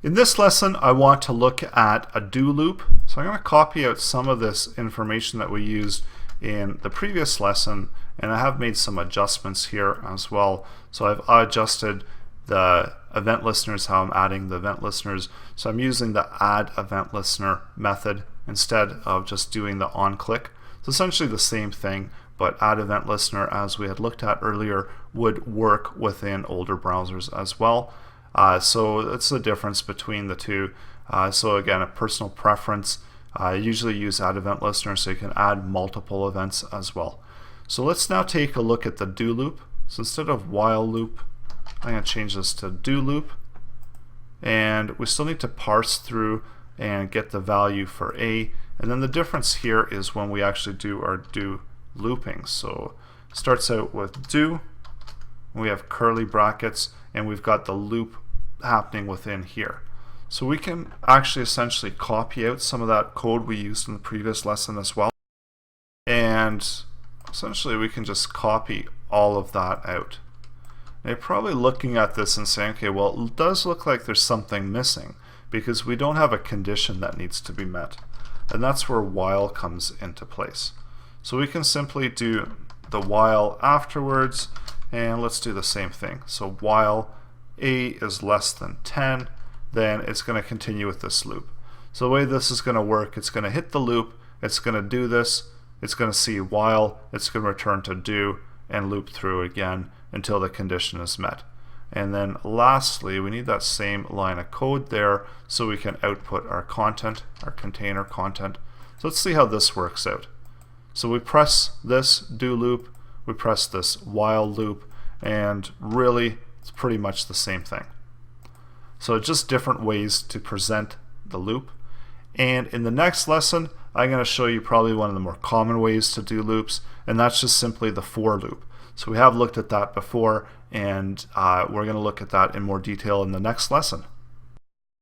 In this lesson, I want to look at a do loop. So I'm going to copy out some of this information that we used in the previous lesson, and I have made some adjustments here as well. So I've adjusted the event listeners, how I'm adding the event listeners. So I'm using the add event listener method instead of just doing the on click. It's essentially the same thing, but add event listener, as we had looked at earlier, would work within older browsers as well. So that's the difference between the two. So again, a personal preference. I usually use add event listener so you can add multiple events as well. So let's now take a look at the do loop. So instead of while loop, I'm going to change this to do loop. And we still need to parse through and get the value for A. And then the difference here is when we actually do our do looping. So it starts out with do. We have curly brackets, and we've got the loop happening within here. So we can actually essentially copy out some of that code we used in the previous lesson as well. And essentially we can just copy all of that out. Now you're probably looking at this and saying, okay, well, it does look like there's something missing because we don't have a condition that needs to be met. And that's where while comes into place. So we can simply do the while afterwards, and let's do the same thing. So while A is less than 10, then it's going to continue with this loop. So the way this is going to work, it's going to hit the loop, it's going to do this, it's going to see while, it's going to return to do, and loop through again until the condition is met. And then lastly, we need that same line of code there so we can output our content, our container content. So let's see how this works out. So we press this do loop, we press this while loop, and really it's pretty much the same thing. So just different ways to present the loop. And in the next lesson, I'm going to show you probably one of the more common ways to do loops, and that's just simply the for loop. So we have looked at that before, and we're going to look at that in more detail in the next lesson.